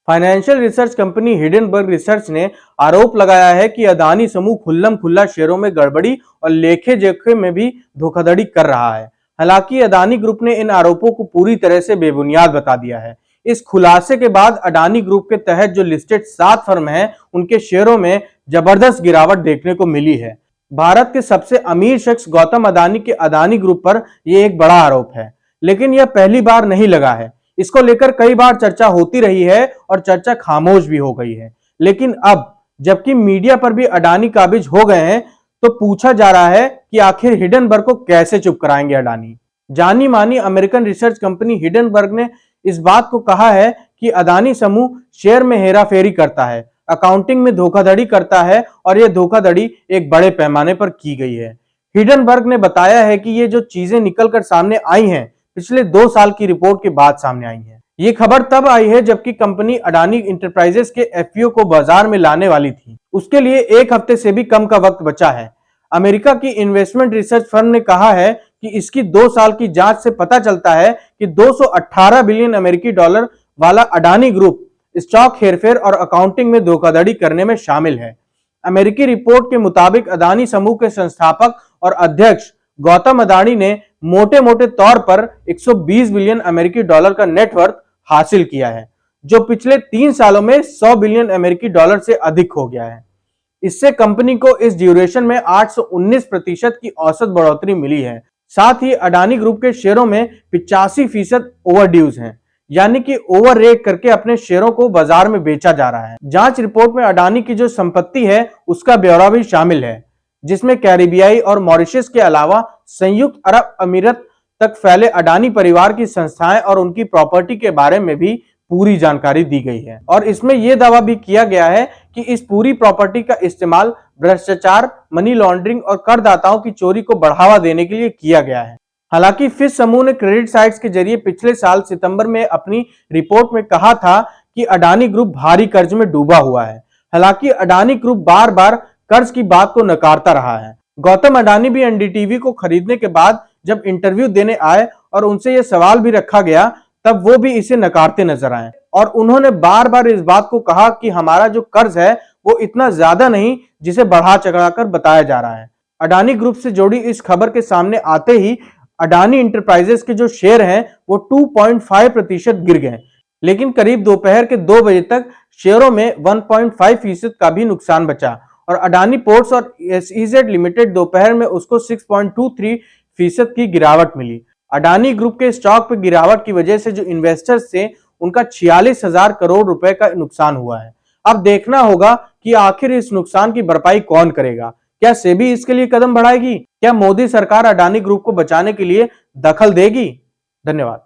Financial research company Hindenburg research ने आरोप लगाया है कि अदानी समूह खुल्लम खुल्ला शेयरों में गड़बड़ी और लेखे जोखे में भी धोखाधड़ी कर रहा है। हालांकि अदानी ग्रुप ने इन आरोपों को पूरी तरह से बेबुनियाद बता दिया है। इस खुलासे के बाद अडानी ग्रुप के तहत जो लिस्टेड 7 फर्म हैं, उनके शेयरों में जबरदस्त गिरावट देखने को मिली है। भारत के सबसे अमीर शख्स गौतम अडानी के अडानी ग्रुप पर यह एक बड़ा आरोप है, लेकिन यह पहली बार नहीं लगा है। इसको लेकर कई बार चर्चा होती रही है और चर्चा खामोश भी हो गई है। लेकिन अब जबकि मीडिया पर भी अडानी काबिज हो गए हैं, तो पूछा जा रहा है कि आखिर हिडेनबर्ग को कैसे चुप कराएंगे अडानी। जानी मानी अमेरिकन रिसर्च कंपनी हिडेनबर्ग ने इस बात को कहा है कि अडानी समूह शेयर में हेराफेरी करता है, अकाउंटिंग में धोखाधड़ी करता है और यह धोखाधड़ी एक बड़े पैमाने पर की गई है। हिडेनबर्ग ने बताया है कि ये जो चीजें निकलकर सामने आई हैं, पिछले 2 साल की रिपोर्ट के बाद सामने आई है। ये खबर तब आई है जबकि कंपनी अडानी इंटरप्राइजेस के एफपीओ को बाजार में लाने वाली थी। उसके लिए 1 हफ्ते से भी कम का वक्त बचा है। अमेरिका की इन्वेस्टमेंट रिसर्च फर्म ने कहा है कि इसकी 2 साल की जांच से पता चलता है कि 218 बिलियन अमेरिकी डॉलर वाला अडानी ग्रुप स्टॉक हेरफेर और अकाउंटिंग में धोखाधड़ी करने में शामिल है। अमेरिकी रिपोर्ट के मुताबिक अडानी समूह के संस्थापक और अध्यक्ष गौतम अडानी ने मोटे मोटे तौर पर 120 बिलियन अमेरिकी डॉलर का नेटवर्थ हासिल किया है, जो पिछले 3 सालों में 100 बिलियन अमेरिकी डॉलर से अधिक हो गया है। इससे कंपनी को इस ड्यूरेशन में 819% की औसत बढ़ोतरी मिली है। साथ ही अडानी ग्रुप के शेयरों में 85% ओवरड्यूज हैं, यानी कि ओवर रेट करके अपने शेयरों को बाजार में बेचा जा रहा है। जांच रिपोर्ट में अडानी की जो संपत्ति है उसका ब्यौरा भी शामिल है, जिसमें कैरिबियाई और मॉरिशस के अलावा संयुक्त अरब अमीरात तक फैले अडानी परिवार की संस्थाएं और उनकी प्रॉपर्टी के बारे में भी पूरी जानकारी दी गई है। और इसमें यह दावा भी किया गया है कि इस पूरी प्रॉपर्टी का इस्तेमाल भ्रष्टाचार, मनी लॉन्ड्रिंग और करदाताओं की चोरी को बढ़ावा देने के लिए किया गया है। हालांकि फिश समूह ने क्रेडिट साइट्स के जरिए पिछले साल सितंबर में अपनी रिपोर्ट में कहा था कि अडानी ग्रुप भारी कर्ज में डूबा हुआ है। हालांकि अडानी ग्रुप बार बार कर्ज की बात को नकारता रहा है। गौतम अडानी भी एनडीटीवी को खरीदने के बाद जब इंटरव्यू देने आए और उनसे यह सवाल भी रखा गया, तब वो भी इसे नकारते नजर आए और उन्होंने बार बार इस बात को कहा कि हमारा जो कर्ज है वो इतना ज्यादा नहीं जिसे बढ़ा चढ़ाकर बताया जा रहा है। अडानी ग्रुप से जुड़ी इस खबर के सामने आते ही अडानी इंटरप्राइजेस के जो शेयर हैं वो 2.5% गिर गए, लेकिन करीब दोपहर के 2 बजे तक शेयरों में 1.5% का भी नुकसान बचा और अडानी पोर्ट्स और एसईजेड लिमिटेड दोपहर में उसको 6.23% की गिरावट मिली। अडानी ग्रुप के स्टॉक पर गिरावट की वजह से जो इन्वेस्टर्स थे उनका 46,000 करोड़ रुपए का नुकसान हुआ है। अब देखना होगा कि आखिर इस नुकसान की भरपाई कौन करेगा। क्या सेबी इसके लिए कदम बढ़ाएगी? क्या मोदी सरकार अडानी ग्रुप को बचाने के लिए दखल देगी? धन्यवाद।